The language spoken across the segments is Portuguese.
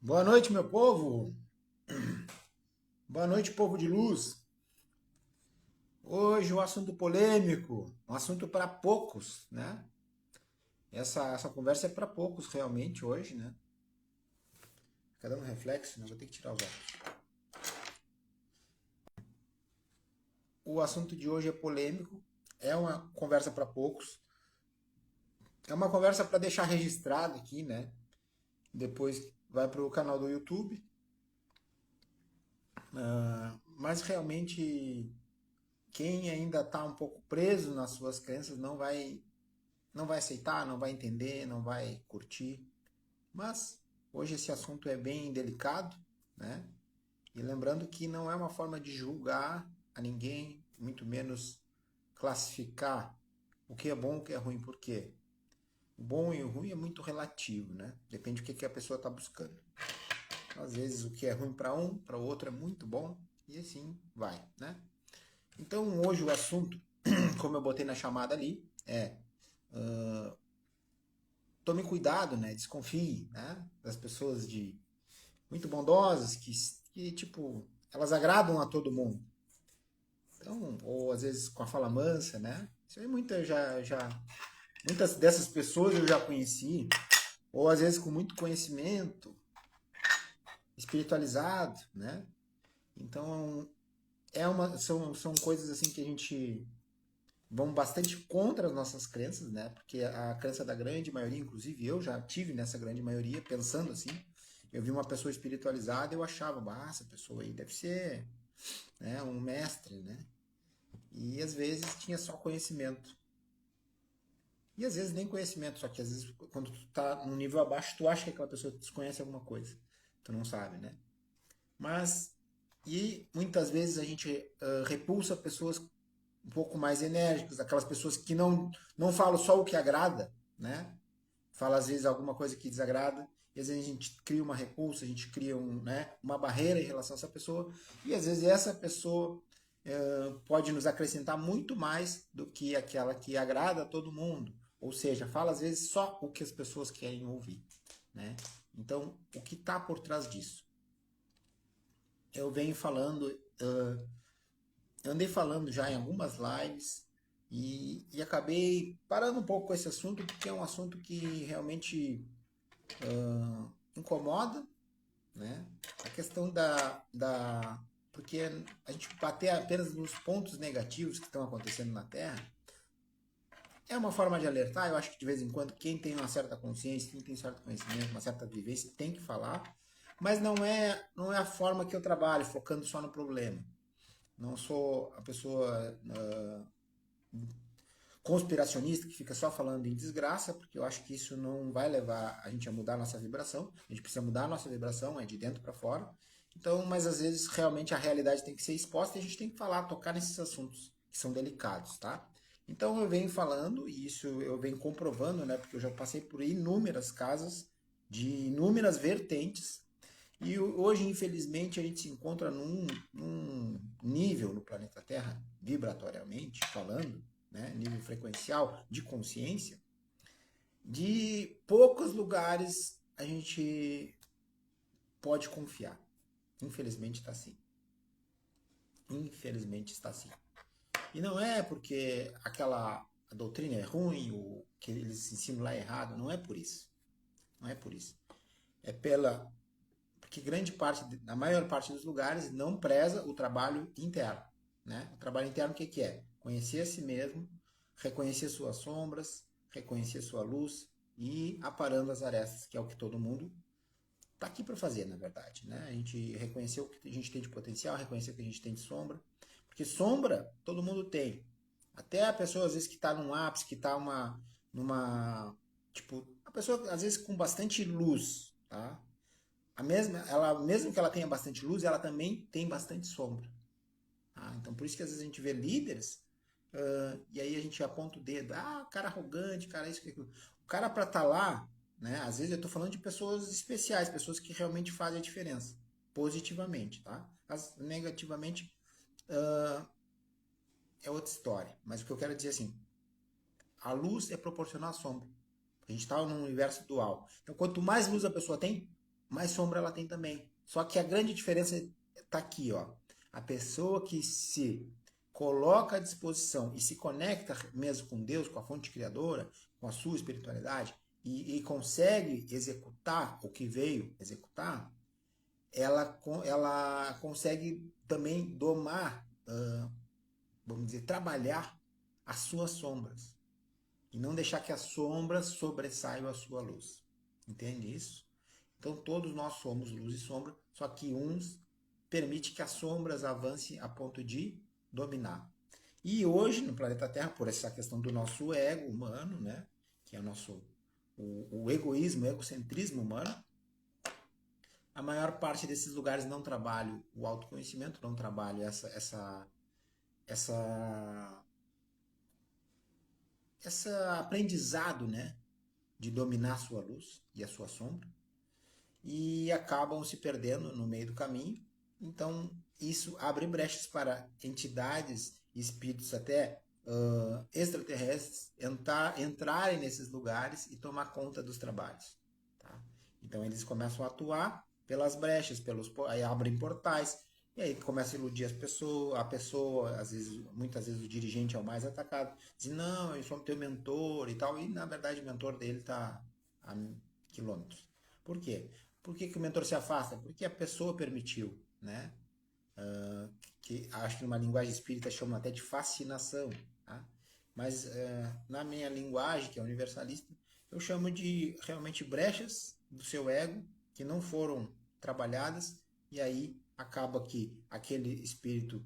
Boa noite, meu povo. Boa noite, povo de luz. Hoje o assunto polêmico, um assunto para poucos, né? Essa conversa é para poucos realmente hoje, né? Fica dando reflexo, né? Vou ter que tirar os óculos. O assunto de hoje é polêmico, é uma conversa para poucos, é uma conversa para deixar registrado aqui, né? Depois vai para o canal do YouTube. Mas realmente quem ainda está um pouco preso nas suas crenças não vai aceitar, não vai entender, não vai curtir. Mas hoje esse assunto é bem delicado, né? E lembrando que não é uma forma de julgar a ninguém, muito menos classificar o que é bom, o que é ruim, por quê? O bom e o ruim é muito relativo, né? Depende do que a pessoa está buscando. Às vezes o que é ruim para um, para o outro é muito bom e assim vai, né? Então hoje o assunto, como eu botei na chamada ali, é tome cuidado, né? Desconfie, né? Das pessoas muito bondosas que tipo, elas agradam a todo mundo. Então, ou às vezes com a fala mansa, né? Isso aí muitas dessas pessoas eu já conheci, ou às vezes com muito conhecimento espiritualizado, né? Então, são coisas assim que a gente vão bastante contra as nossas crenças, né? Porque a crença da grande maioria, inclusive eu já tive nessa grande maioria, pensando assim, eu vi uma pessoa espiritualizada, eu achava, essa pessoa aí deve ser, né, um mestre, né? E às vezes tinha só conhecimento. E às vezes nem conhecimento, só que às vezes quando tu tá num nível abaixo, tu acha que aquela pessoa desconhece alguma coisa. Tu não sabe, né? Mas, e muitas vezes a gente repulsa pessoas um pouco mais enérgicas, aquelas pessoas que não falam só o que agrada, né? Fala às vezes alguma coisa que desagrada, e às vezes a gente cria uma repulsa, a gente cria uma barreira em relação a essa pessoa, e às vezes essa pessoa pode nos acrescentar muito mais do que aquela que agrada a todo mundo. Ou seja, fala às vezes só o que as pessoas querem ouvir, né? Então, o que está por trás disso? Eu venho falando, andei falando já em algumas lives e acabei parando um pouco com esse assunto porque é um assunto que realmente incomoda, né? A questão porque a gente bater apenas nos pontos negativos que estão acontecendo na Terra é uma forma de alertar. Eu acho que de vez em quando quem tem uma certa consciência, quem tem um certo conhecimento, uma certa vivência, tem que falar, mas não é a forma que eu trabalho, focando só no problema. Não sou a pessoa conspiracionista que fica só falando em desgraça, porque eu acho que isso não vai levar a gente a mudar a nossa vibração. A gente precisa mudar a nossa vibração, é de dentro para fora. Então, mas às vezes realmente a realidade tem que ser exposta e a gente tem que falar, tocar nesses assuntos que são delicados, tá? Então eu venho falando, e isso eu venho comprovando, né? Porque eu já passei por inúmeras casas, de inúmeras vertentes, e hoje, infelizmente, a gente se encontra num nível no planeta Terra, vibratoriamente falando, né, nível frequencial de consciência, de poucos lugares a gente pode confiar. Infelizmente está assim. Infelizmente está assim. E não é porque a doutrina é ruim, ou que eles ensinam lá errado, não é por isso. Não é por isso. É porque a maior parte dos lugares não preza o trabalho interno, né? O trabalho interno o que que é? Conhecer a si mesmo, reconhecer suas sombras, reconhecer sua luz e ir aparando as arestas, que é o que todo mundo está aqui para fazer, na verdade, né? A gente reconhecer o que a gente tem de potencial, reconhecer o que a gente tem de sombra, porque sombra todo mundo tem. Até a pessoa às vezes que está num ápice, que está numa tipo, a pessoa às vezes com bastante luz, tá? Mesmo que ela tenha bastante luz, ela também tem bastante sombra. Tá? Então, por isso que às vezes a gente vê líderes e aí a gente aponta o dedo. Cara arrogante, cara isso, aquilo. O cara para estar lá, né? Às vezes eu estou falando de pessoas especiais, pessoas que realmente fazem a diferença. Positivamente, tá? Mas negativamente é outra história. Mas o que eu quero dizer assim, a luz é proporcional à sombra. A gente está num universo dual. Então, quanto mais luz a pessoa tem, mais sombra ela tem também. Só que a grande diferença está aqui, ó. A pessoa que se coloca à disposição e se conecta mesmo com Deus, com a fonte criadora, com a sua espiritualidade, e consegue executar o que veio executar, ela consegue também domar, vamos dizer, trabalhar as suas sombras. E não deixar que as sombras sobressaiam a sua luz. Entende isso? Então todos nós somos luz e sombra, só que uns permite que as sombras avancem a ponto de dominar. E hoje no planeta Terra, por essa questão do nosso ego humano, né, que é o egoísmo, o egocentrismo humano, a maior parte desses lugares não trabalha o autoconhecimento, não trabalha essa aprendizado, né, de dominar a sua luz e a sua sombra, e acabam se perdendo no meio do caminho. Então, isso abre brechas para entidades, espíritos até extraterrestres entrarem nesses lugares e tomar conta dos trabalhos. Tá? Então, eles começam a atuar pelas brechas, aí abrem portais, e aí começa a iludir a pessoa, às vezes, muitas vezes o dirigente é o mais atacado, diz, não, eu sou teu mentor e tal, e na verdade o mentor dele está a quilômetros. Por quê? Por que o mentor se afasta? Porque a pessoa permitiu, né? Que acho que numa linguagem espírita chama até de fascinação, tá? Mas na minha linguagem, que é universalista, eu chamo de realmente brechas do seu ego que não foram trabalhadas, e aí acaba que aquele espírito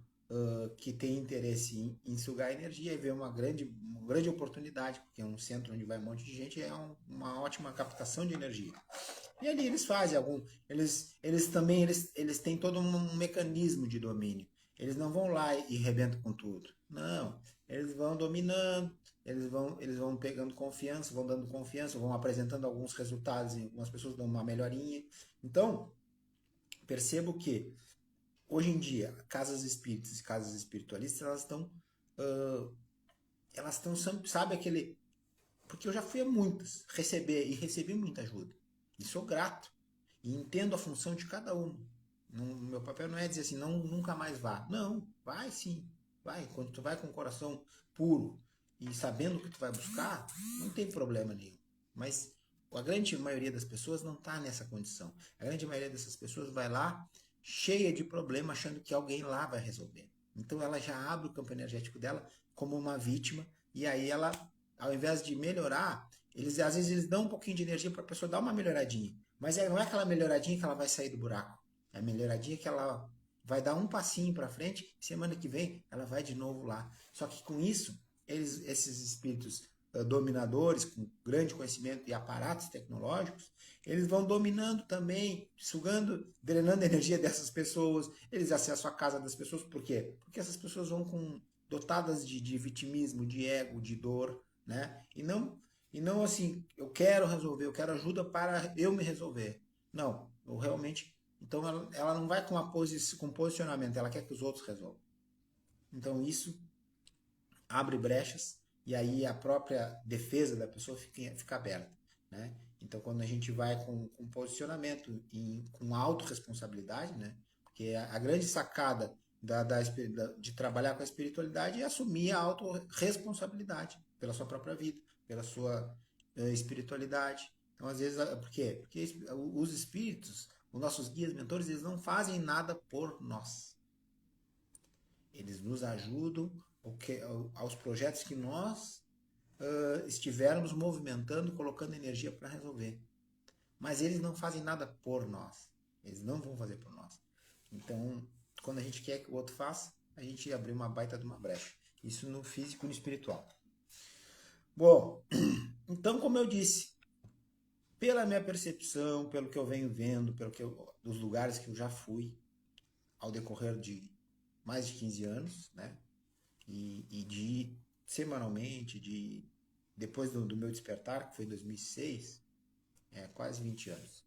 que tem interesse em sugar energia e vê uma grande oportunidade, porque é um centro onde vai um monte de gente, é uma ótima captação de energia. E ali eles fazem eles também, eles têm todo um mecanismo de domínio. Eles não vão lá e rebentam com tudo. Não, eles vão dominando, eles vão pegando confiança, vão dando confiança, vão apresentando alguns resultados e algumas pessoas dão uma melhorinha. Então, percebo que hoje em dia, casas espíritas e casas espiritualistas, uh, elas estão, sabe aquele, porque eu já fui a muitas, recebi muita ajuda. E sou grato. E entendo a função de cada um. Meu papel não é dizer assim, não, nunca mais vá. Não, vai sim. Vai. Quando tu vai com o coração puro e sabendo o que tu vai buscar, não tem problema nenhum. Mas a grande maioria das pessoas não está nessa condição. A grande maioria dessas pessoas vai lá cheia de problema, achando que alguém lá vai resolver. Então ela já abre o campo energético dela como uma vítima, e aí ela, ao invés de melhorar, às vezes eles dão um pouquinho de energia para a pessoa dar uma melhoradinha. Mas não é aquela melhoradinha que ela vai sair do buraco. É a melhoradinha que ela vai dar um passinho para frente, semana que vem ela vai de novo lá. Só que com isso, esses espíritos dominadores, com grande conhecimento e aparatos tecnológicos, eles vão dominando também, sugando, drenando a energia dessas pessoas, eles acessam a casa das pessoas, por quê? Porque essas pessoas vão dotadas de vitimismo, de ego, de dor, né? E não assim, eu quero resolver, eu quero ajuda para eu me resolver. Não, eu realmente. Então ela não vai com posicionamento, ela quer que os outros resolvam. Então isso abre brechas e aí a própria defesa da pessoa fica aberta. Né? Então quando a gente vai com posicionamento e com autorresponsabilidade, né? Porque a grande sacada de trabalhar com a espiritualidade é assumir a autorresponsabilidade pela sua própria vida, pela sua espiritualidade. Então, às vezes, por quê? Porque os espíritos, os nossos guias, mentores, eles não fazem nada por nós. Eles nos ajudam aos projetos que nós estivermos movimentando, colocando energia para resolver. Mas eles não fazem nada por nós. Eles não vão fazer por nós. Então, quando a gente quer que o outro faça, a gente abre uma baita de uma brecha. Isso no físico e no espiritual. Bom, então, como eu disse, pela minha percepção, pelo que eu venho vendo, dos lugares que eu já fui ao decorrer de mais de 15 anos, né? E de semanalmente, depois do meu despertar, que foi em 2006, quase 20 anos.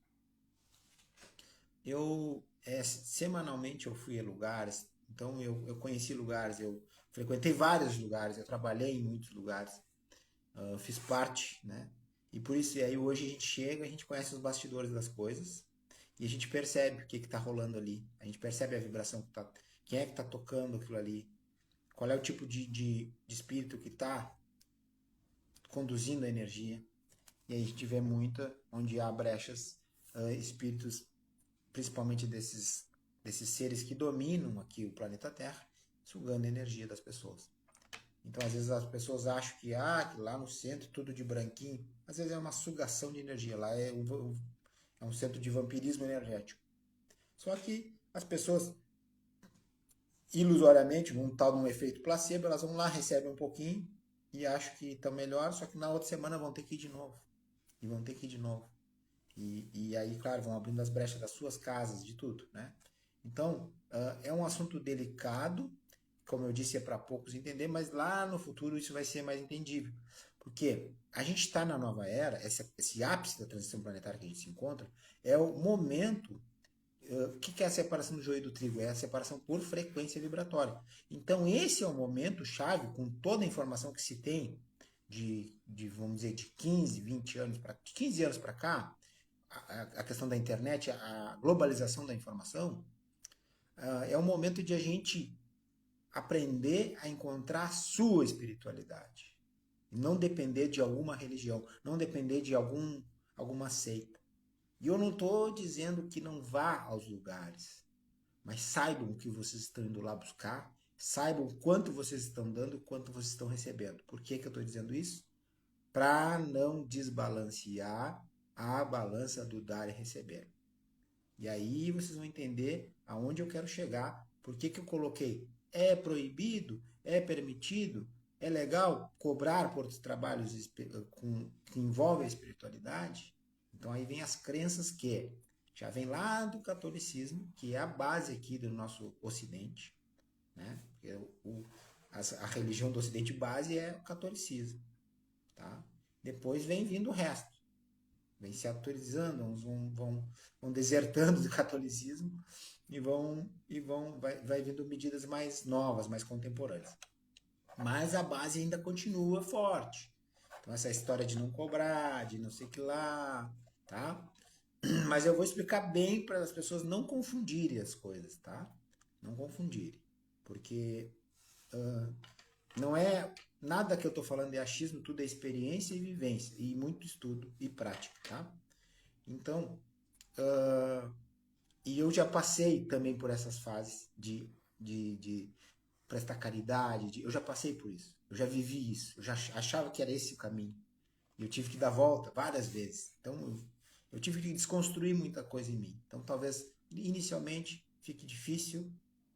Semanalmente eu fui a lugares, então eu conheci lugares, eu frequentei vários lugares, eu trabalhei em muitos lugares, fiz parte, né? E por isso, e aí hoje a gente chega, a gente conhece os bastidores das coisas, E a gente percebe o que está rolando ali. A gente percebe a vibração que tá. Quem é que está tocando aquilo ali? Qual é o tipo de espírito que está conduzindo a energia? E aí a gente vê muita onde há brechas, espíritos, principalmente desses seres que dominam aqui o planeta Terra, sugando a energia das pessoas. Então, às vezes as pessoas acham que lá no centro tudo de branquinho, às vezes é uma sugação de energia, lá é um centro de vampirismo energético. Só que as pessoas, ilusoriamente, num tal de um efeito placebo, elas vão lá, recebem um pouquinho e acham que estão melhor, só que na outra semana vão ter que ir de novo. E vão ter que ir de novo. E aí, claro, vão abrindo as brechas das suas casas, de tudo, né? Então, é um assunto delicado, como eu disse, é para poucos entender, mas lá no futuro isso vai ser mais entendível. Porque a gente está na nova era, esse ápice da transição planetária que a gente se encontra, é o momento. O que é a separação do joio e do trigo? É a separação por frequência vibratória. Então, esse é o momento chave, com toda a informação que se tem vamos dizer, de 15, 20 anos para 15 anos para cá, a questão da internet, a globalização da informação, é o momento de a gente aprender a encontrar a sua espiritualidade. E não depender de alguma religião, não depender de alguma seita. E eu não estou dizendo que não vá aos lugares, mas saibam o que vocês estão indo lá buscar, saibam quanto vocês estão dando, quanto vocês estão recebendo. Por que eu estou dizendo isso? Para não desbalancear a balança do dar e receber. E aí vocês vão entender aonde eu quero chegar, por que eu coloquei é proibido, é permitido, é legal cobrar por trabalhos que envolvem a espiritualidade. Então aí vem as crenças que já vem lá do catolicismo, que é a base aqui do nosso ocidente, né? A religião do ocidente base é o catolicismo, tá? Depois vem vindo o resto, vem se autorizando, uns vão desertando do catolicismo vai vindo medidas mais novas, mais contemporâneas. Mas a base ainda continua forte. Então essa história de não cobrar, de não sei o que lá, tá? Mas eu vou explicar bem para as pessoas não confundirem as coisas, tá? Não confundirem. Porque não é nada que eu estou falando é achismo, tudo é experiência e vivência, e muito estudo e prática, tá? Então, e eu já passei também por essas fases de prestar caridade, eu já passei por isso, eu já vivi isso, eu já achava que era esse o caminho. E eu tive que dar volta várias vezes. Então, eu tive que desconstruir muita coisa em mim. Então, talvez inicialmente fique difícil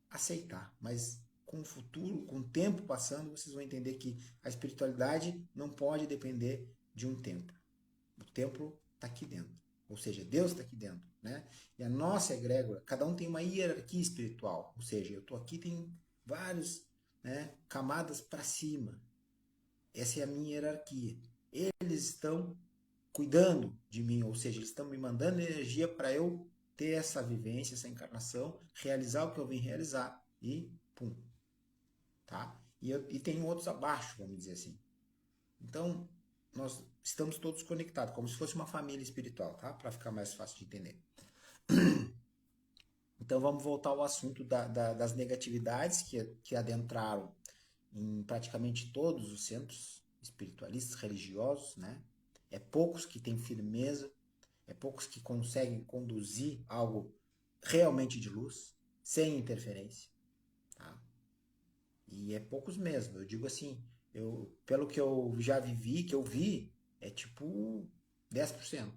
aceitar, mas com o futuro, com o tempo passando, vocês vão entender que a espiritualidade não pode depender de um templo. O templo está aqui dentro. Ou seja, Deus está aqui dentro, né? E a nossa egrégora, cada um tem uma hierarquia espiritual. Ou seja, eu estou aqui, tem vários, né, camadas para cima. Essa é a minha hierarquia. Eles estão cuidando de mim, ou seja, eles estão me mandando energia para eu ter essa vivência, essa encarnação, realizar o que eu vim realizar e pum, tá? E tem outros abaixo, vamos dizer assim. Então, nós estamos todos conectados, como se fosse uma família espiritual, tá? Para ficar mais fácil de entender. Então, vamos voltar ao assunto das negatividades que adentraram em praticamente todos os centros espiritualistas, religiosos, né? É poucos que têm firmeza, é poucos que conseguem conduzir algo realmente de luz, sem interferência, tá? E é poucos mesmo. Eu digo assim, pelo que eu já vivi, que eu vi, é tipo 10%,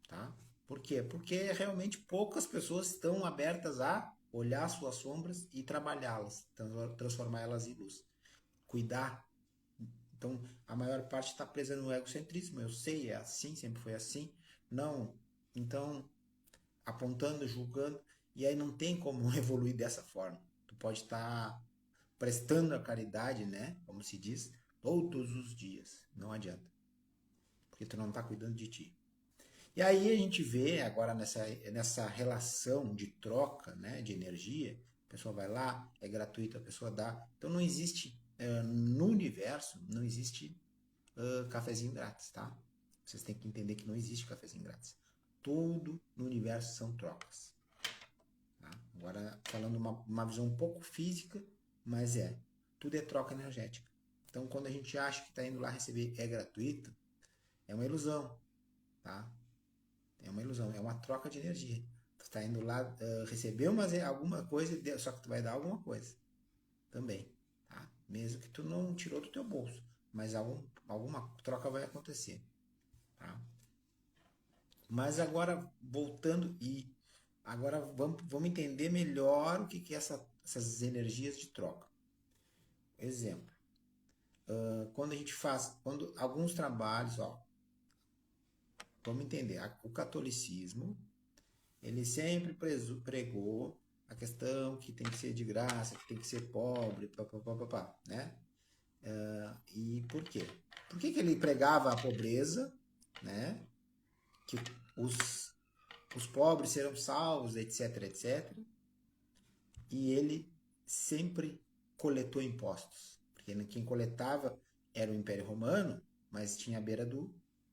tá? Por quê? Porque realmente poucas pessoas estão abertas a olhar suas sombras e trabalhá-las, transformá-las em luz. Cuidar. Então, a maior parte está presa no egocentrismo. Eu sei, é assim, sempre foi assim. Não. Então, apontando, julgando, e aí não tem como evoluir dessa forma. Tu pode estar prestando a caridade, né? Como se diz, todos os dias. Não adianta. Porque tu não está cuidando de ti. E aí a gente vê agora nessa relação de troca, né, de energia, a pessoa vai lá, é gratuito, a pessoa dá. Então não existe, no universo, não existe cafezinho grátis, tá? Vocês têm que entender que não existe cafezinho grátis. Tudo no universo são trocas. Tá? Agora, falando uma visão um pouco física, mas tudo é troca energética. Então, quando a gente acha que está indo lá receber é gratuito, é uma ilusão, tá? É uma ilusão, é uma troca de energia. Tu está indo lá receber alguma coisa, só que tu vai dar alguma coisa também, tá? Mesmo que tu não tirou do teu bolso, mas alguma troca vai acontecer, tá? Mas agora, voltando agora vamos entender melhor o que é essas energias de troca. Exemplo, quando a gente faz, quando alguns trabalhos, vamos entender, o catolicismo, ele sempre pregou a questão que tem que ser de graça, que tem que ser pobre, papapá, né? E por quê? Por que ele pregava a pobreza, né? Que os, os pobres serão salvos, etc, etc. E ele sempre coletou impostos. Porque quem coletava era o Império Romano, mas tinha a beira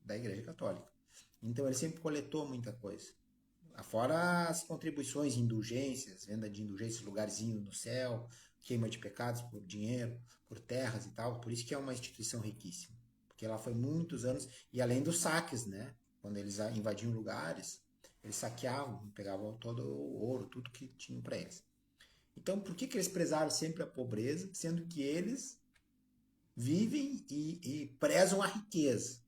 da Igreja Católica. Então ele sempre coletou muita coisa. Fora as contribuições, indulgências, venda de indulgências, lugarzinho no céu, queima de pecados por dinheiro, por terras e tal. Por isso que é uma instituição riquíssima. Porque ela foi muitos anos, e além dos saques, né? Quando eles invadiam lugares, eles saqueavam, pegavam todo o ouro, tudo que tinham para eles. Então, por que eles prezaram sempre a pobreza, sendo que eles vivem e prezam a riqueza?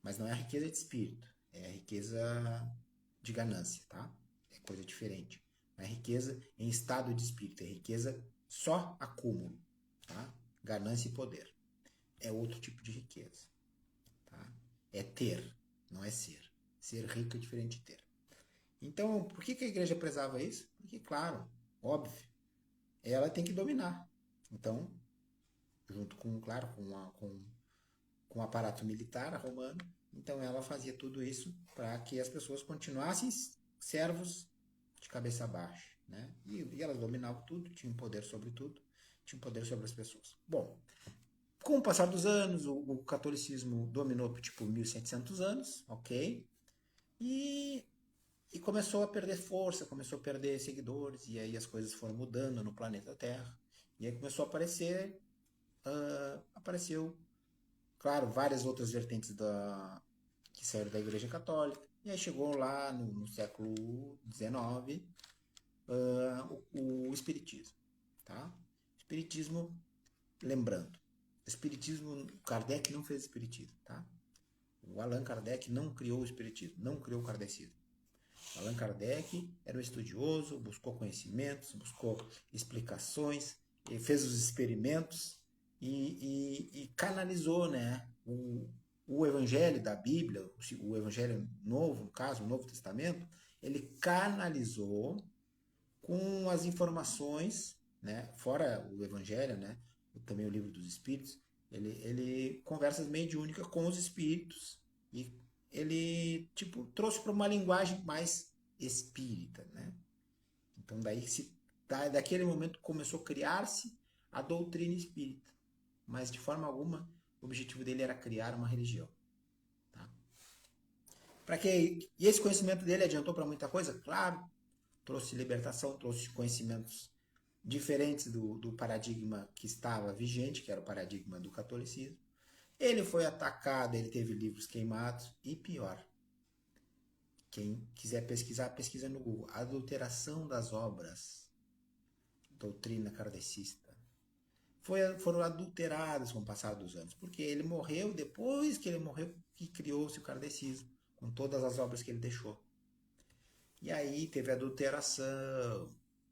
Mas não é a riqueza de espírito, é a riqueza de ganância, tá? É coisa diferente. Não é riqueza em estado de espírito, é riqueza só acúmulo, tá? Ganância e poder. É outro tipo de riqueza, tá? É ter, não é ser. Ser rico é diferente de ter. Então, por que a igreja prezava isso? Porque, claro, óbvio, ela tem que dominar. Então, junto com, claro, com o aparato militar romano, então ela fazia tudo isso para que as pessoas continuassem servos de cabeça baixa, né? E elas dominavam tudo, tinham poder sobre tudo, tinham poder sobre as pessoas. Bom, com o passar dos anos, o catolicismo dominou por tipo 1700 anos, ok? E, e começou a perder força, começou a perder seguidores, e aí as coisas foram mudando no planeta Terra. E aí começou a apareceu, claro, várias outras vertentes que saíram da Igreja Católica. E aí chegou lá no século XIX o Espiritismo. Tá? Espiritismo, lembrando, Espiritismo, Kardec não fez Espiritismo. Tá? O Allan Kardec não criou o Espiritismo, não criou o Kardecismo. Allan Kardec era um estudioso, buscou conhecimentos, buscou explicações, fez os experimentos e canalizou, né, o Evangelho da Bíblia, o Evangelho Novo, no caso, o Novo Testamento, ele canalizou com as informações, né, fora o Evangelho, né, também o Livro dos Espíritos, ele conversa mediúnica com os espíritos e ele tipo trouxe para uma linguagem mais espírita, né? Então daquele momento começou a criar-se a doutrina espírita, mas de forma alguma o objetivo dele era criar uma religião. Tá? E esse conhecimento dele adiantou para muita coisa? Claro, trouxe libertação, trouxe conhecimentos diferentes do paradigma que estava vigente, que era o paradigma do catolicismo. Ele foi atacado, ele teve livros queimados e pior. Quem quiser pesquisar, pesquisa no Google. Adulteração das obras. Doutrina kardecista. Foram adulteradas com o passar dos anos, porque ele morreu, depois que ele morreu, que criou-se o kardecismo, com todas as obras que ele deixou. E aí teve adulteração.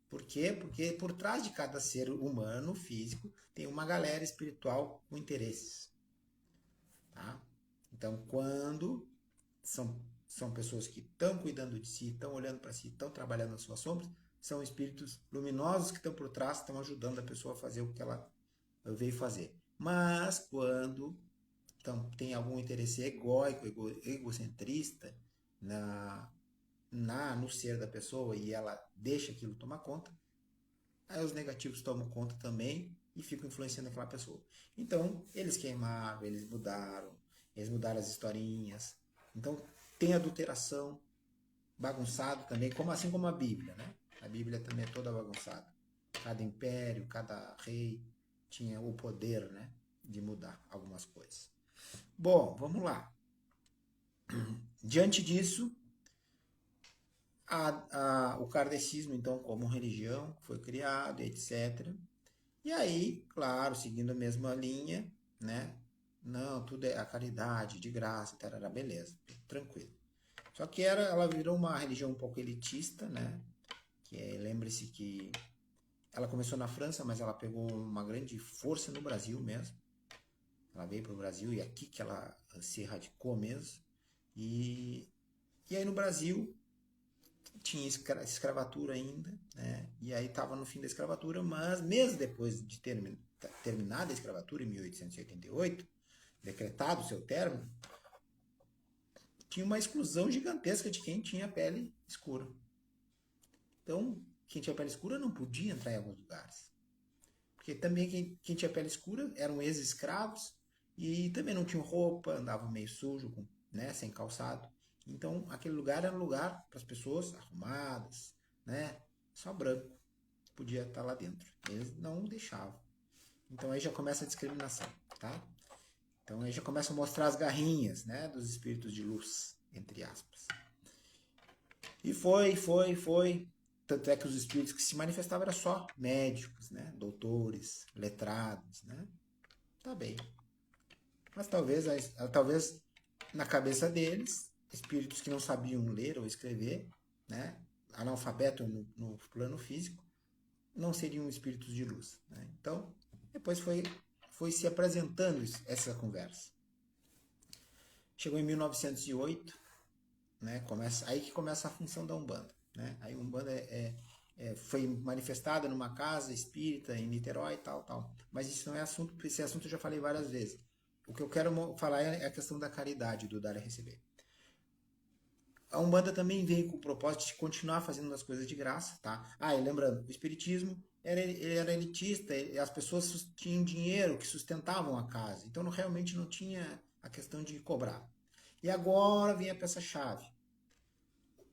Por quê? Porque por trás de cada ser humano, físico, tem uma galera espiritual com interesses. Tá? Então, quando são pessoas que estão cuidando de si, estão olhando para si, estão trabalhando nas suas sombras, são espíritos luminosos que estão por trás, estão ajudando a pessoa a fazer o que ela veio fazer. Mas quando tem algum interesse egóico, egocentrista no ser da pessoa e ela deixa aquilo tomar conta, aí os negativos tomam conta também e ficam influenciando aquela pessoa. Então, eles queimaram, eles mudaram as historinhas. Então, tem adulteração, bagunçado também, assim como a Bíblia, né? A Bíblia também é toda bagunçada. Cada império, cada rei tinha o poder, né, de mudar algumas coisas. Bom, vamos lá. Diante disso, o kardecismo, então, como religião, foi criado, etc. E aí, claro, seguindo a mesma linha, né? Não, tudo é a caridade, de graça, tarará, beleza, tranquilo. Só que ela virou uma religião um pouco elitista, né? Lembre-se que ela começou na França, mas ela pegou uma grande força no Brasil mesmo. Ela veio para o Brasil e é aqui que ela se radicou mesmo. E aí no Brasil tinha escravatura ainda, né? E aí estava no fim da escravatura, mas mesmo depois de terminada a escravatura em 1888, decretado o seu término, tinha uma exclusão gigantesca de quem tinha pele escura. Então, quem tinha pele escura não podia entrar em alguns lugares. Porque também quem tinha pele escura eram ex-escravos e também não tinham roupa, andavam meio sujo, né, sem calçado. Então, aquele lugar era um lugar para as pessoas arrumadas, né? Só branco podia estar lá dentro. Eles não deixavam. Então aí já começa a discriminação, tá? Então aí já começa a mostrar as garrinhas, né, dos espíritos de luz, entre aspas. E foi. Tanto é que os espíritos que se manifestavam eram só médicos, né, doutores, letrados, né? Tá bem. Mas talvez na cabeça deles, espíritos que não sabiam ler ou escrever, né, analfabeto no plano físico, não seriam espíritos de luz, né? Então, depois foi se apresentando essa conversa. Chegou em 1908, né? Aí que começa a função da Umbanda, né? Aí a Umbanda foi manifestada numa casa espírita em Niterói e tal. Mas isso não é assunto, esse assunto eu já falei várias vezes. O que eu quero falar é a questão da caridade, do dar e receber. A Umbanda também veio com o propósito de continuar fazendo as coisas de graça, tá? E lembrando, o Espiritismo era elitista, as pessoas tinham dinheiro que sustentavam a casa, então realmente não tinha a questão de cobrar. E agora vem a peça-chave.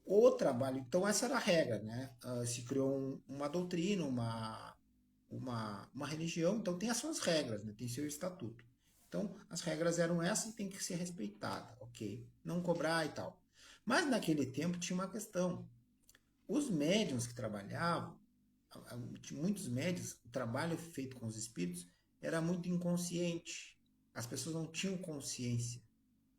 O trabalho, então essa era a regra, né? Se criou uma doutrina, uma religião, então tem as suas regras, né? Tem seu estatuto. Então as regras eram essas e tem que ser respeitada, ok? Não cobrar e tal. Mas naquele tempo tinha uma questão. Os médiuns que trabalhavam, muitos médiuns, o trabalho feito com os espíritos era muito inconsciente. As pessoas não tinham consciência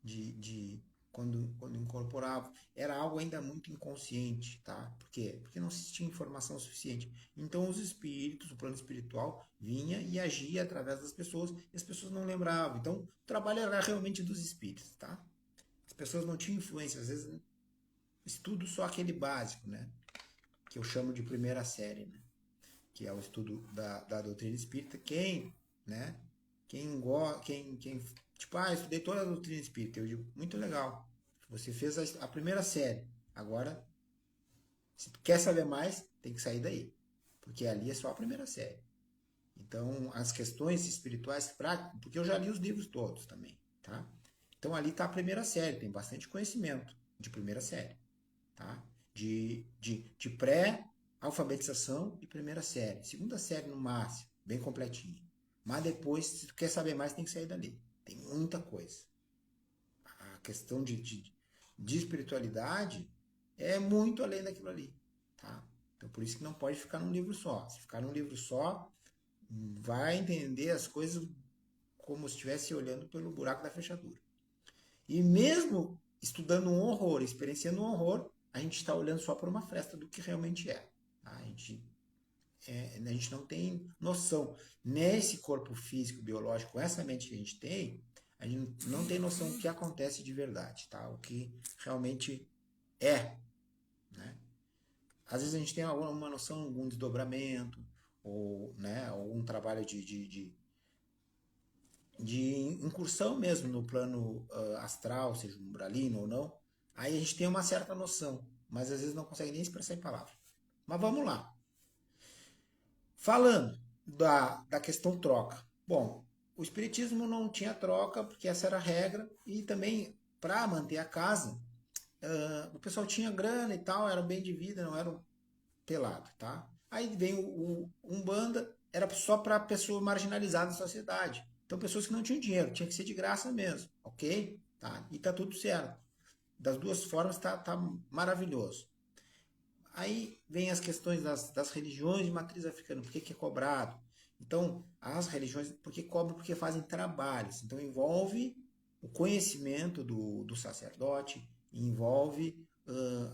de quando incorporavam. Era algo ainda muito inconsciente, tá? Por quê? Porque não se tinha informação suficiente. Então os espíritos, o plano espiritual, vinha e agia através das pessoas e as pessoas não lembravam. Então o trabalho era realmente dos espíritos, tá? As pessoas não tinham influência, às vezes estudo só aquele básico, né? Que eu chamo de primeira série, né? Que é o estudo da doutrina espírita. Né? Tipo, eu estudei toda a doutrina espírita. Eu digo, muito legal. Você fez a primeira série. Agora, se tu quer saber mais, tem que sair daí. Porque ali é só a primeira série. Então, as questões espirituais, porque eu já li os livros todos também, tá? Então, ali está a primeira série. Tem bastante conhecimento de primeira série, tá? De pré-alfabetização e primeira série. Segunda série no máximo, bem completinho. Mas depois, se tu quer saber mais, tem que sair dali. Tem muita coisa. A questão de espiritualidade é muito além daquilo ali, tá? Então por isso que não pode ficar num livro só. Se ficar num livro só, vai entender as coisas como se estivesse olhando pelo buraco da fechadura. E mesmo estudando um horror, experienciando um horror, a gente está olhando só por uma fresta do que realmente é. Tá? A gente não tem noção. Nesse corpo físico, biológico, essa mente que a gente não tem noção do que acontece de verdade, tá? O que realmente é, né? Às vezes a gente tem alguma noção, algum desdobramento, ou, né, algum trabalho de incursão mesmo no plano astral, seja umbralino ou não. Aí a gente tem uma certa noção, mas às vezes não consegue nem expressar em palavras. Mas vamos lá. Falando da questão troca. Bom, o espiritismo não tinha troca, porque essa era a regra, e também para manter a casa, o pessoal tinha grana e tal, era bem de vida, não era pelado, tá? Aí vem o Umbanda, era só para pessoa marginalizada da sociedade. Então, pessoas que não tinham dinheiro, tinha que ser de graça mesmo, ok? Tá? E tá tudo certo. Das duas formas tá maravilhoso. Aí vem as questões das religiões de matriz africana, por que, que é cobrado? Então, as religiões, por que cobram? Porque fazem trabalhos. Então, envolve o conhecimento do sacerdote, envolve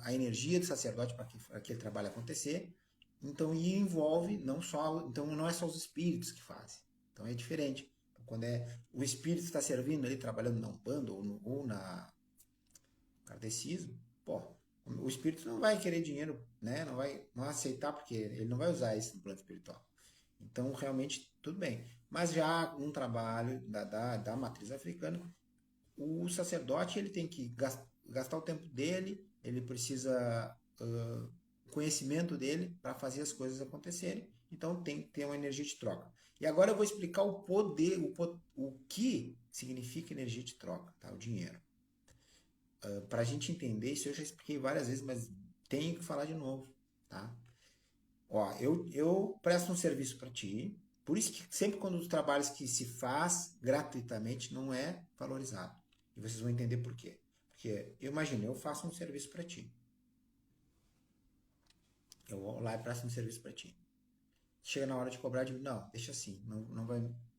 a energia do sacerdote para que aquele trabalho acontecer. Então, e envolve não só, então não é só os espíritos que fazem. Então é diferente. Então, quando o espírito está servindo ali, trabalhando na Umbanda ou na kardecismo, pô, o espírito não vai querer dinheiro, né? Não vai aceitar porque ele não vai usar isso no plano espiritual. Então, realmente, tudo bem. Mas já um trabalho da matriz africana, o sacerdote ele tem que gastar o tempo dele, ele precisa o conhecimento dele para fazer as coisas acontecerem. Então, tem que ter uma energia de troca. E agora eu vou explicar o poder, o que significa energia de troca, tá? O dinheiro. Para a gente entender, isso eu já expliquei várias vezes, mas tenho que falar de novo, tá? Ó, eu presto um serviço para ti, por isso que sempre quando os trabalhos que se faz gratuitamente não é valorizado. E vocês vão entender por quê. Porque eu imagino, eu faço um serviço para ti. Eu vou lá e presto um serviço para ti. Chega na hora de cobrar, eu digo, não, deixa assim,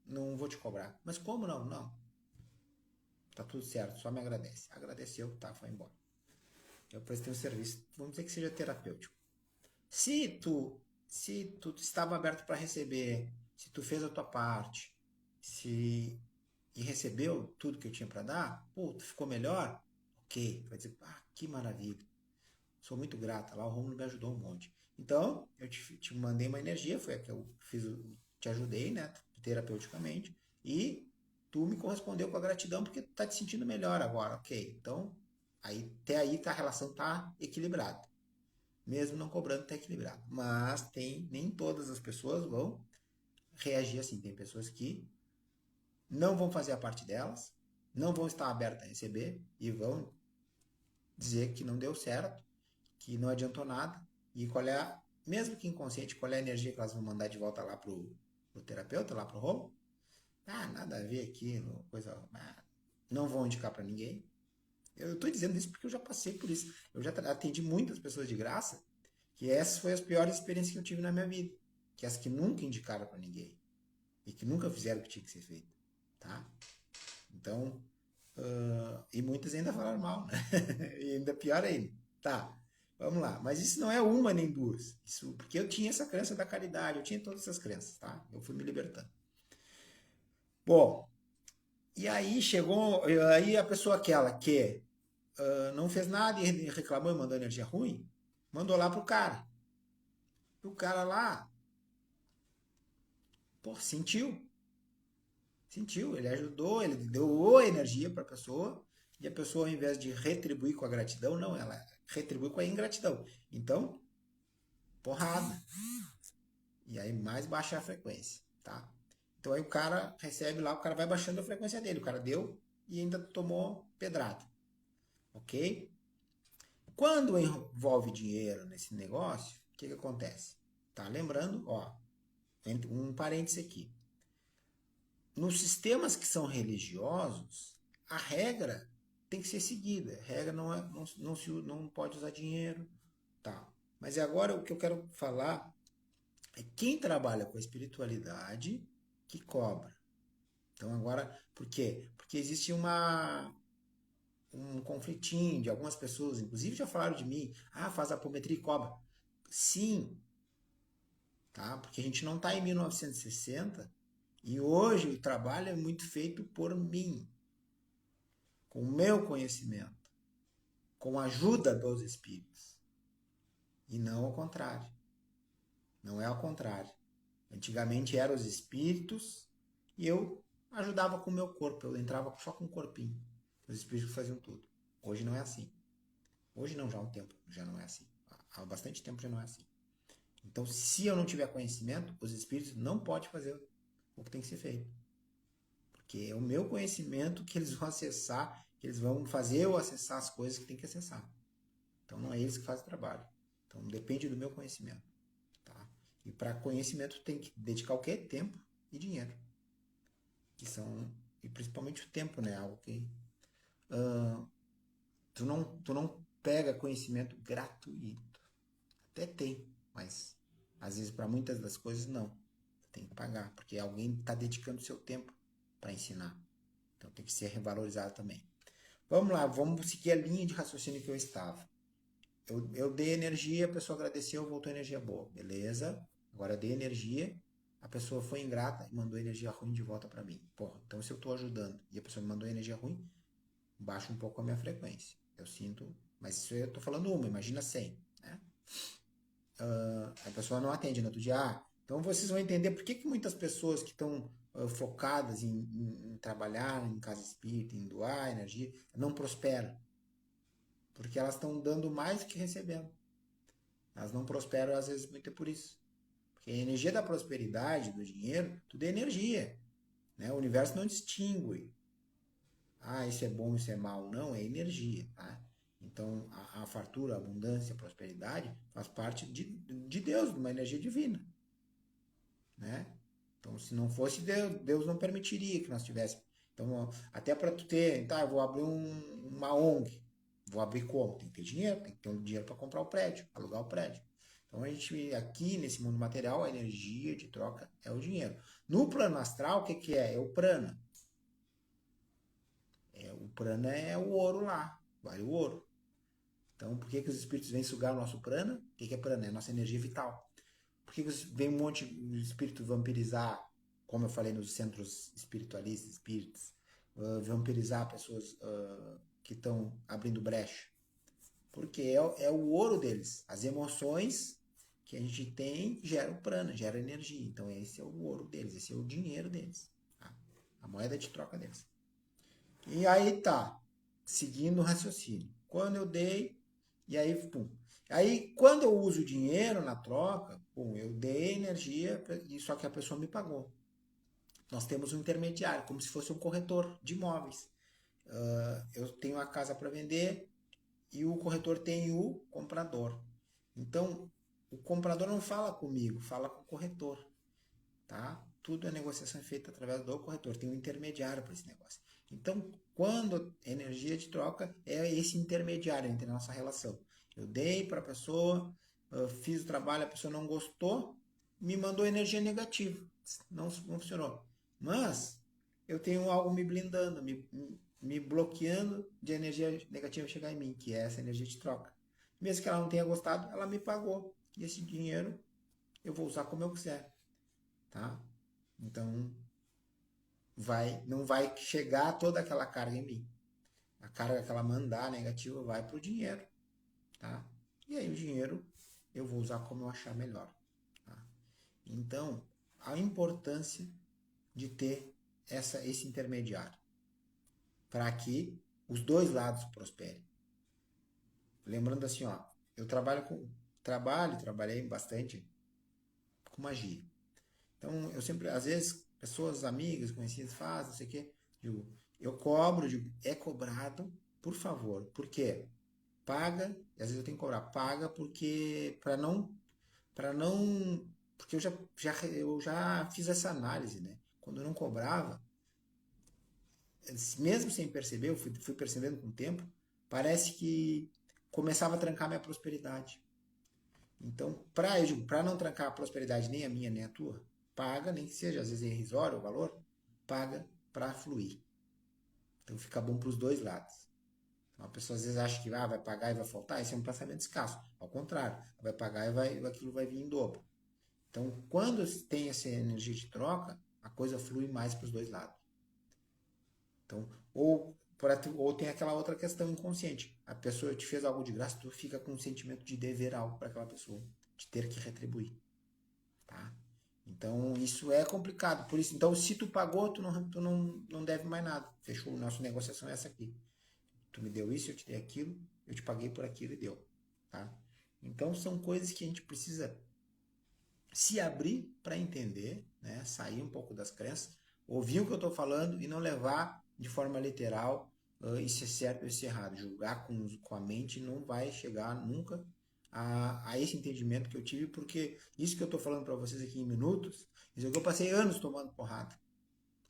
não vou te cobrar. Mas como não? Não. Tá tudo certo, só me agradece. Agradeceu, tá, foi embora. Eu prestei um serviço, vamos dizer que seja terapêutico. Se tu, se tu estava aberto para receber, se tu fez a tua parte, se e recebeu tudo que eu tinha para dar, pô, tu ficou melhor? Ok, vai dizer, ah, que maravilha. Sou muito grata, lá o Romulo me ajudou um monte. Então, eu te mandei uma energia, foi a que eu fiz, te ajudei, né, terapeuticamente, e tu me correspondeu com a gratidão porque tu tá te sentindo melhor agora, ok. Então, aí, até aí tá, a relação tá equilibrada. Mesmo não cobrando, tá equilibrado. Mas nem todas as pessoas vão reagir assim. Tem pessoas que não vão fazer a parte delas, não vão estar abertas a receber e vão dizer que não deu certo, que não adiantou nada. E qual é mesmo que inconsciente, qual é a energia que elas vão mandar de volta lá pro terapeuta, lá pro Romo? Ah, nada a ver aquilo, coisa. Não vão indicar para ninguém. Eu estou dizendo isso porque eu já passei por isso. Eu já atendi muitas pessoas de graça, que essas foram as piores experiências que eu tive na minha vida. Que as que nunca indicaram para ninguém. E que nunca fizeram o que tinha que ser feito. Tá? Então, e muitas ainda falaram mal, né? E ainda pior ainda. Tá, vamos lá. Mas isso não é uma nem duas. Isso porque eu tinha essa crença da caridade, eu tinha todas essas crenças, tá? Eu fui me libertando. Bom, e aí chegou, aí a pessoa aquela que não fez nada e reclamou e mandou energia ruim, mandou lá pro cara. O cara lá, pô, sentiu, ele ajudou, ele deu energia para a pessoa, e a pessoa, ao invés de retribuir com a gratidão, não, ela retribui com a ingratidão. Então, porrada. E aí mais baixa a frequência, tá? Então aí o cara recebe lá, o cara vai baixando a frequência dele. O cara deu e ainda tomou pedrada, ok? Quando envolve dinheiro nesse negócio, o que acontece? Tá lembrando, ó, um parêntese aqui. Nos sistemas que são religiosos, a regra tem que ser seguida. A regra não pode usar dinheiro, tá? Mas agora o que eu quero falar é quem trabalha com a espiritualidade que cobra. Então agora, por quê? Porque existe um conflitinho de algumas pessoas, inclusive já falaram de mim, ah, faz apometria e cobra. Sim, tá? Porque a gente não está em 1960 e hoje o trabalho é muito feito por mim, com o meu conhecimento, com a ajuda dos espíritos. E não ao contrário. Não é ao contrário. Antigamente eram os espíritos e eu ajudava com o meu corpo. Eu entrava só com o corpinho. Os espíritos faziam tudo. Hoje não é assim. Hoje não, já há um tempo já não é assim. Há bastante tempo já não é assim. Então, se eu não tiver conhecimento, os espíritos não podem fazer o que tem que ser feito. Porque é o meu conhecimento que eles vão acessar, eles vão fazer eu acessar as coisas que tem que acessar. Então não é eles que fazem o trabalho. Então depende do meu conhecimento. Tá? E para conhecimento tem que dedicar o quê? Tempo e dinheiro. Que são, e principalmente o tempo, né? Algo que tu não pega conhecimento gratuito. Até tem, mas às vezes para muitas das coisas não. Tem que pagar, porque alguém está dedicando seu tempo para ensinar. Então tem que ser revalorizado também. Vamos lá, vamos seguir a linha de raciocínio que eu estava. Eu dei energia, a pessoa agradeceu, voltou energia boa. Beleza? Agora eu dei energia, a pessoa foi ingrata e mandou energia ruim de volta para mim. Porra, então se eu estou ajudando e a pessoa me mandou energia ruim, baixa um pouco a minha frequência. Eu sinto, mas isso eu estou falando uma, imagina 100, né? A pessoa não atende no outro dia. Então vocês vão entender por que muitas pessoas que estão focadas em trabalhar em casa espírita, em doar energia, não prosperam. Porque elas estão dando mais do que recebendo. Elas não prosperam, às vezes, muito é por isso. Porque a energia da prosperidade, do dinheiro, tudo é energia. Né? O universo não distingue. Isso é bom, isso é mal. Não, é energia. Tá? Então, a fartura, a abundância, a prosperidade faz parte de Deus, de uma energia divina. Né? Então, se não fosse Deus, Deus não permitiria que nós tivéssemos. Então, até para tu ter, eu vou abrir uma ONG. Vou abrir como? Tem que ter dinheiro, tem que ter um dinheiro para comprar o prédio, alugar o prédio. Então, a gente, aqui nesse mundo material, a energia de troca é o dinheiro. No plano astral, o que é? É o prana. O prana é o ouro lá, vale o ouro. Então, por que os espíritos vêm sugar o nosso prana? O que é prana? É a nossa energia vital. Por que vem um monte de espírito vampirizar, como eu falei nos centros espiritualistas, espíritas, vampirizar pessoas que estão abrindo brecha? Porque é o ouro deles. As emoções que a gente tem geram prana, geram energia. Então esse é o ouro deles, esse é o dinheiro deles. Tá? A moeda de troca deles. E aí tá, seguindo o raciocínio. Quando eu dei, e aí, pum. Aí, quando eu uso dinheiro na troca, pum, eu dei energia, só que a pessoa me pagou. Nós temos um intermediário, como se fosse um corretor de imóveis. Eu tenho a casa para vender e o corretor tem o comprador. Então, o comprador não fala comigo, fala com o corretor. Tá? Tudo é negociação feita através do corretor. Tem um intermediário para esse negócio. Então, quando energia de troca é esse intermediário entre a nossa relação. Eu dei para a pessoa, fiz o trabalho, a pessoa não gostou, me mandou energia negativa. Não funcionou. Mas eu tenho algo me blindando, me bloqueando de energia negativa chegar em mim, que é essa energia de troca. Mesmo que ela não tenha gostado, ela me pagou. E esse dinheiro eu vou usar como eu quiser. Tá? Então, não vai chegar toda aquela carga em mim. A carga que ela mandar negativa vai para o dinheiro. Tá? E aí o dinheiro eu vou usar como eu achar melhor. Tá? Então, a importância de ter esse intermediário para que os dois lados prosperem. Lembrando assim, eu trabalhei bastante com magia. Então, eu sempre, às vezes, pessoas, amigas, conhecidas fazem, não sei o quê. Eu cobro, é cobrado, por favor. Por quê? Paga, e às vezes eu tenho que cobrar, paga porque, porque eu já fiz essa análise, né? Quando eu não cobrava, mesmo sem perceber, eu fui percebendo com o tempo, parece que começava a trancar minha prosperidade. Então, para não trancar a prosperidade nem a minha nem a tua, paga, nem que seja, às vezes é irrisório o valor, paga para fluir. Então fica bom para os dois lados. Então, a pessoa às vezes acha que vai pagar e vai faltar, esse é um pensamento escasso. Ao contrário, vai pagar e aquilo vai vir em dobro. Então, quando tem essa energia de troca, a coisa flui mais para os dois lados. Então, ou tem aquela outra questão inconsciente. A pessoa te fez algo de graça, tu fica com um sentimento de dever algo para aquela pessoa, de ter que retribuir. Tá? Então, isso é complicado. Por isso, então, se tu pagou, tu não deve mais nada. Fechou? Nossa negociação é essa aqui. Tu me deu isso, eu te dei aquilo, eu te paguei por aquilo e deu. Tá? Então, são coisas que a gente precisa se abrir para entender, né? Sair um pouco das crenças, ouvir o que eu estou falando e não levar de forma literal, isso é certo ou isso é errado. Julgar com a mente não vai chegar nunca a esse entendimento que eu tive, porque isso que eu estou falando para vocês aqui em minutos, isso é que eu passei anos tomando porrada.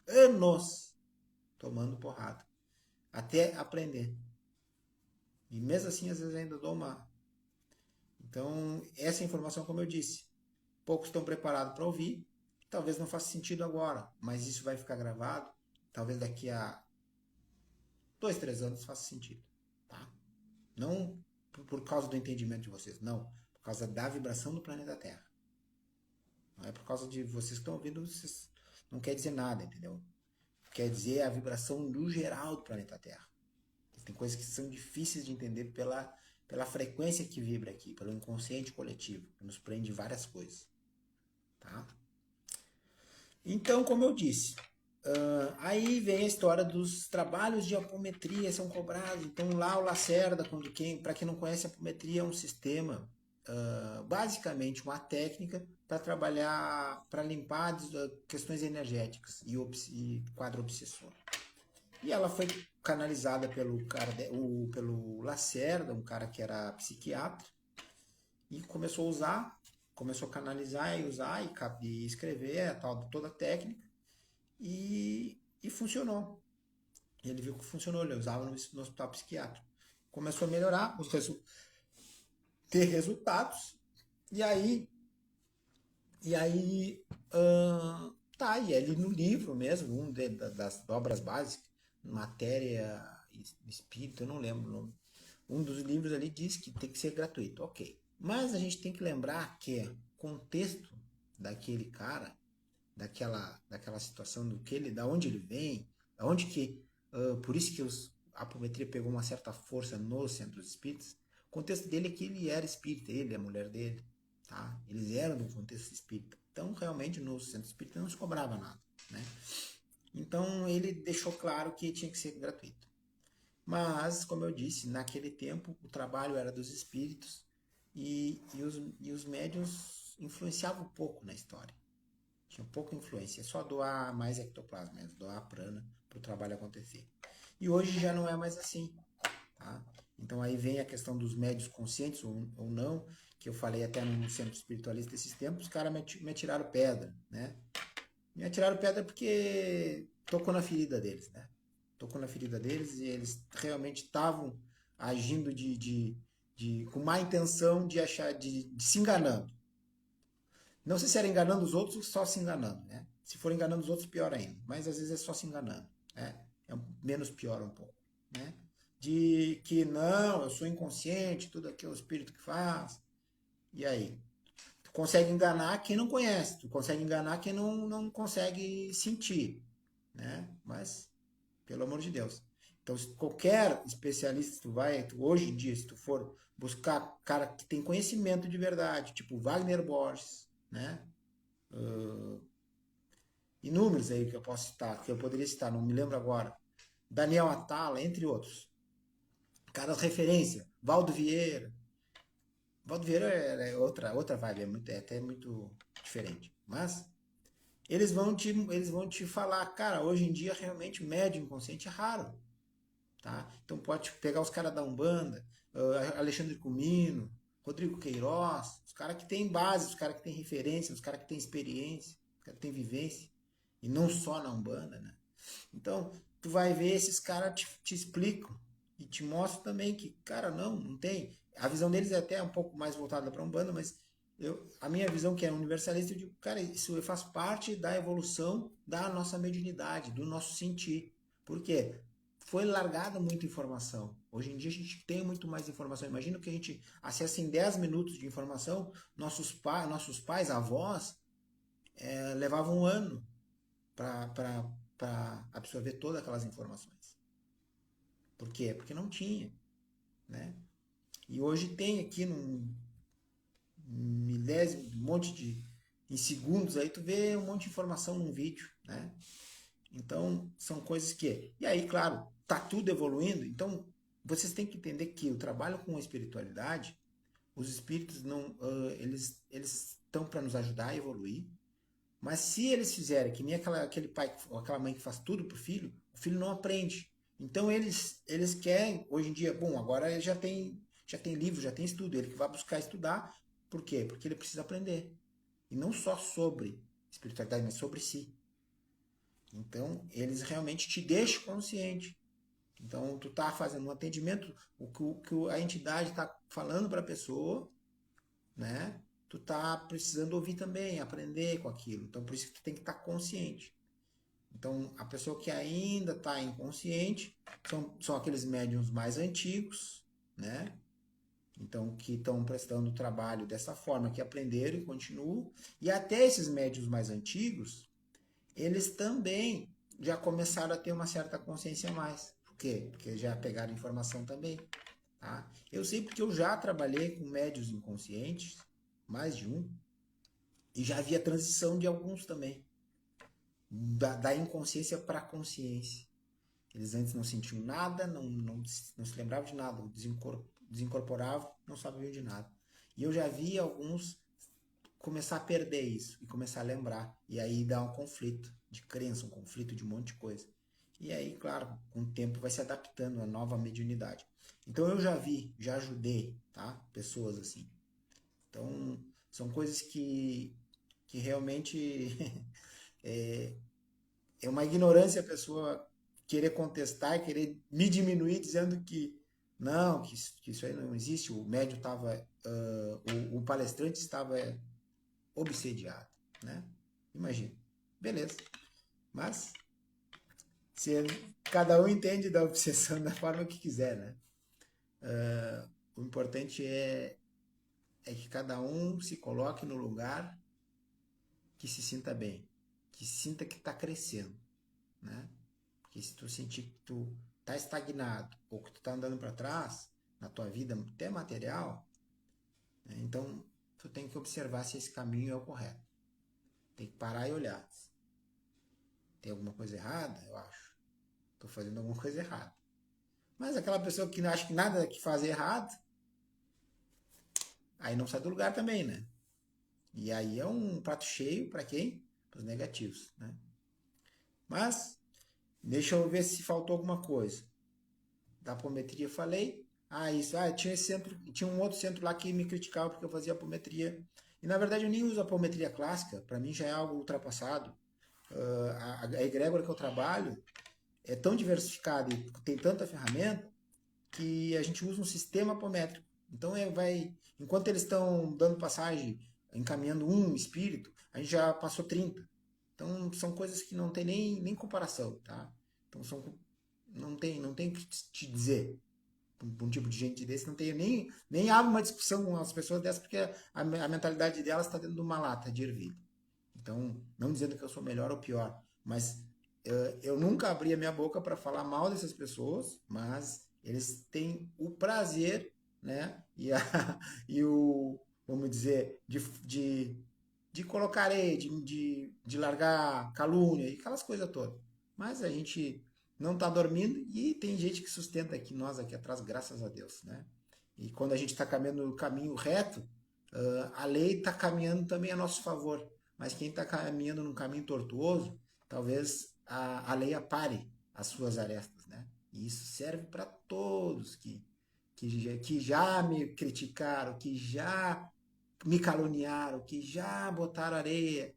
Anos tomando porrada. Até aprender. E mesmo assim, às vezes ainda dou uma. Então, essa informação, como eu disse, poucos estão preparados para ouvir. Talvez não faça sentido agora, mas isso vai ficar gravado. Talvez daqui a 2, 3 anos faça sentido. Tá? Não por causa do entendimento de vocês, não. Por causa da vibração do planeta Terra. Não é por causa de vocês que estão ouvindo, vocês não quer dizer nada, entendeu? Quer dizer a vibração do geral do planeta Terra. Tem coisas que são difíceis de entender pela frequência que vibra aqui, pelo inconsciente coletivo, que nos prende várias coisas. Tá? Então, como eu disse, aí vem a história dos trabalhos de apometria são cobrados. Então, lá o Lacerda, para quem não conhece, a apometria é um sistema, basicamente uma técnica para trabalhar, para limpar questões energéticas e quadro obsessor. E ela foi canalizada pelo Lacerda, um cara que era psiquiatra, e começou a usar, começou a canalizar e usar e escrever a tal toda a técnica e funcionou. Ele viu que funcionou, ele usava no hospital psiquiátrico. Começou a melhorar, ter resultados, e aí, tá, e ali no livro mesmo, das obras básicas, Matéria Espírito, eu não lembro o nome. Um dos livros ali diz que tem que ser gratuito, ok. Mas a gente tem que lembrar que o contexto daquele cara, daquela situação, da onde ele vem, da onde que, por isso que a apometria pegou uma certa força nos centros espíritas. O contexto dele é que ele era espírita, ele e a mulher dele, tá? Eles eram do contexto espírita. Então, realmente, no centro espírita não se cobrava nada, né? Então, ele deixou claro que tinha que ser gratuito. Mas, como eu disse, naquele tempo o trabalho era dos espíritos e os médiuns influenciavam pouco na história. Tinha pouca influência. É só doar mais ectoplasma mesmo, doar prana para o trabalho acontecer. E hoje já não é mais assim. Tá? Então aí vem a questão dos médios conscientes ou não, que eu falei até no centro espiritualista esses tempos, os caras me atiraram pedra, né? Me atiraram pedra porque tocou na ferida deles, né? Tocou na ferida deles e eles realmente estavam agindo com má intenção de achar, de se enganando. Não sei se era enganando os outros ou só se enganando, né? Se for enganando os outros, pior ainda. Mas às vezes é só se enganando, né? É menos pior um pouco, né? De que não, eu sou inconsciente, tudo aqui é o espírito que faz. E aí? Tu consegue enganar quem não conhece, tu consegue enganar quem não consegue sentir, né? Mas, pelo amor de Deus. Então, se qualquer especialista, hoje em dia, se tu for buscar cara que tem conhecimento de verdade, tipo Wagner Borges, né? Inúmeros aí que eu posso citar, que eu poderia citar, não me lembro agora. Daniel Atala, entre outros. Caras referência. Valdo Vieira. Valdo Vieira é outra vibe, é até muito diferente. Mas eles vão te falar, cara, hoje em dia realmente médium inconsciente é raro. Tá? Então pode pegar os caras da Umbanda, Alexandre Comino, Rodrigo Queiroz, os caras que têm base, os caras que têm referência, os caras que têm experiência, os caras que têm vivência. E não só na Umbanda, né? Então, tu vai ver, esses caras te explicam e te mostram também que, cara, não tem. A visão deles é até um pouco mais voltada para a Umbanda, mas a minha visão, que é universalista, eu digo, cara, isso faz parte da evolução da nossa mediunidade, do nosso sentir. Por quê? Foi largada muita informação. Hoje em dia a gente tem muito mais informação. Imagina que a gente acessa em 10 minutos de informação, nossos pais, avós, levavam um ano para absorver todas aquelas informações. Por quê? Porque não tinha, né? E hoje tem aqui num milésimo, um monte em segundos aí tu vê um monte de informação num vídeo, né? Então são coisas que, e aí claro, tá tudo evoluindo. Então vocês têm que entender que o trabalho com a espiritualidade, os espíritos não, eles estão para nos ajudar a evoluir. Mas se eles fizerem que nem aquele pai ou aquela mãe que faz tudo pro filho, o filho não aprende. Então eles querem, hoje em dia, bom, agora já tem livro, já tem estudo, ele que vai buscar estudar. Por quê? Porque ele precisa aprender. E não só sobre espiritualidade, mas sobre si. Então, eles realmente te deixam consciente. Então, tu tá fazendo um atendimento, o que a entidade está falando para a pessoa, né? Tu tá precisando ouvir também, aprender com aquilo. Então, por isso que tu tem que estar consciente. Então, a pessoa que ainda está inconsciente são aqueles médiums mais antigos, né? Então, que estão prestando trabalho dessa forma, que aprenderam e continuam. E até esses médiums mais antigos, eles também já começaram a ter uma certa consciência a mais. Por quê? Porque já pegaram informação também. Tá? Eu sei porque eu já trabalhei com médios inconscientes, mais de um, e já vi a transição de alguns também, da inconsciência para a consciência. Eles antes não sentiam nada, não se lembravam de nada, desincorporavam, não sabiam de nada. E eu já vi alguns começar a perder isso e começar a lembrar. E aí dá um conflito de crença, um conflito de um monte de coisa. E aí, claro, com o tempo vai se adaptando à nova mediunidade. Então eu já vi, já ajudei, tá? Pessoas assim. Então, são coisas que realmente é uma ignorância a pessoa querer contestar e querer me diminuir dizendo que não, que isso aí não existe, o médium estava, o palestrante estava obsediado, né? Imagina. Beleza. Mas se cada um entende da obsessão da forma que quiser, né? O importante é que cada um se coloque no lugar que se sinta bem, que sinta que está crescendo, né? Porque se tu sentir que tu tá estagnado ou que tu tá andando para trás na tua vida, até material, né? Então tu tem que observar se esse caminho é o correto. Tem que parar e olhar. Tem alguma coisa errada? Eu acho. Tô fazendo alguma coisa errada. Mas aquela pessoa que acha que nada que faz é errado, aí não sai do lugar também, né? E aí é um prato cheio para quem? Para os negativos, né? Mas deixa eu ver se faltou alguma coisa. Da apometria falei. Ah, isso. Ah, tinha esse centro, tinha um outro centro lá que me criticava porque eu fazia apometria. E na verdade eu nem uso a apometria clássica, para mim já é algo ultrapassado. A egrégora que eu trabalho é tão diversificada e tem tanta ferramenta que a gente usa um sistema apométrico. Então enquanto eles estão dando passagem, encaminhando um espírito, a gente já passou 30. Então são coisas que não tem nem comparação, tá? Então não tem o que te dizer. Um tipo de gente desse, não tenho nem abro uma discussão com as pessoas dessas, porque a mentalidade delas está dentro de uma lata de ervilha. Então, não dizendo que eu sou melhor ou pior, mas eu nunca abri a minha boca para falar mal dessas pessoas, mas eles têm o prazer, né? E o, vamos dizer, de colocar areia, de largar calúnia e aquelas coisas todas. Mas a gente não está dormindo e tem gente que sustenta aqui nós aqui atrás, graças a Deus, né? E quando a gente está caminhando no caminho reto, a lei está caminhando também a nosso favor. Mas quem está caminhando num caminho tortuoso, talvez a lei apare as suas arestas, né? E isso serve para todos que já me criticaram, que já me caluniaram, que já botaram areia.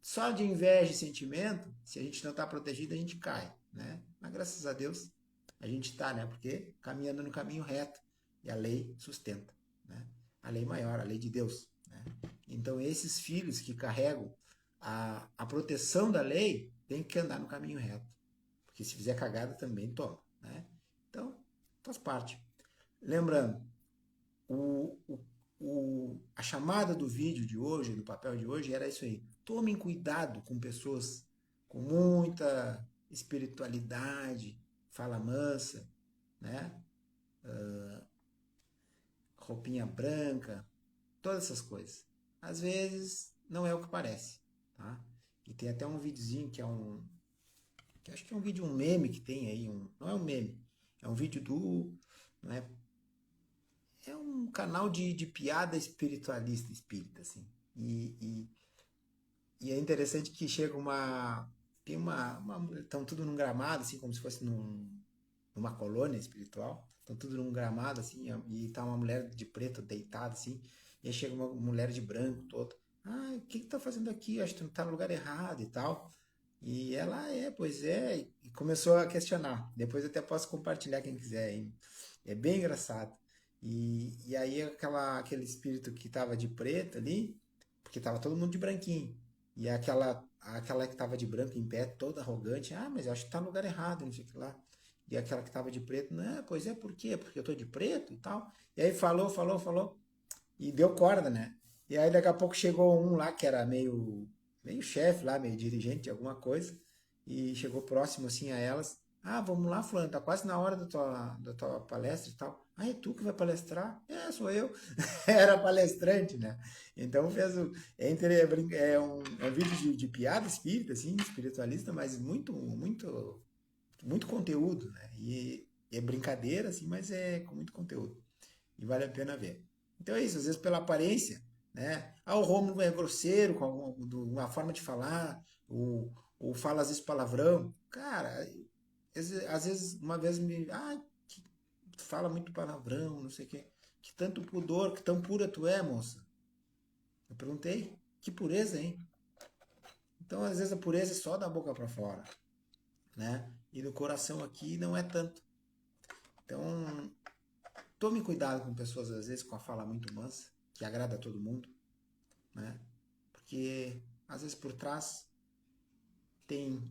Só de inveja e sentimento, se a gente não está protegido, a gente cai, né? Mas graças a Deus a gente está, né? Porque caminhando no caminho reto e a lei sustenta, né? A lei maior, a lei de Deus, né? Então esses filhos que carregam a proteção da lei têm que andar no caminho reto, porque se fizer cagada também toma, né? Então faz parte. Lembrando, o, o, a chamada do vídeo de hoje, do papel de hoje, era isso aí. Tomem cuidado com pessoas com muita espiritualidade, fala mansa, né? Roupinha branca, todas essas coisas. Às vezes não é o que parece, tá? E tem até um videozinho que acho que é um vídeo, um meme que tem aí, não é um meme, é um vídeo não é um canal de piada espiritualista, espírita, assim. E é interessante que chega estão tudo num gramado, assim, como se fosse num. numa colônia espiritual, estão tudo num gramado assim, e tá uma mulher de preto deitada assim, e aí chega uma mulher de branco todo. Ah, o que que tá fazendo aqui? Acho que tu tá no lugar errado e tal. E ela pois é, e começou a questionar. Depois eu até posso compartilhar quem quiser, hein? É bem engraçado. E aí aquele espírito que tava de preto ali, porque tava todo mundo de branquinho. E aquela que tava de branco em pé, toda arrogante, ah, mas eu acho que tá no lugar errado, não sei o que lá. E aquela que tava de preto, não, pois é, por quê? Porque eu tô de preto e tal. E aí falou, e deu corda, né? E aí daqui a pouco chegou um lá que era meio chefe lá, meio dirigente de alguma coisa, e chegou próximo assim a elas. Ah, vamos lá, fulano, tá quase na hora da tua palestra e tal. Ah, é tu que vai palestrar? É, sou eu. Era palestrante, né? Então fez o. É um vídeo de piada espírita, assim, espiritualista, mas muito conteúdo, né? E é brincadeira, assim, mas é com muito conteúdo. E vale a pena ver. Então é isso, às vezes pela aparência, né? Ah, o Rômulo é grosseiro com uma forma de falar, ou fala às vezes palavrão. Cara, às vezes uma vez que tu fala muito palavrão, não sei o quê. Que tanto pudor, que tão pura tu é, moça. Eu perguntei, que pureza, hein? Então, às vezes a pureza é só da boca para fora, né? E do coração aqui não é tanto. Então, tome cuidado com pessoas, às vezes, com a fala muito mansa, que agrada a todo mundo, né? Porque às vezes por trás tem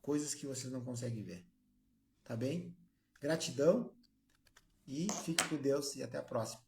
coisas que vocês não conseguem ver, tá bem? Gratidão e fique com Deus e até a próxima.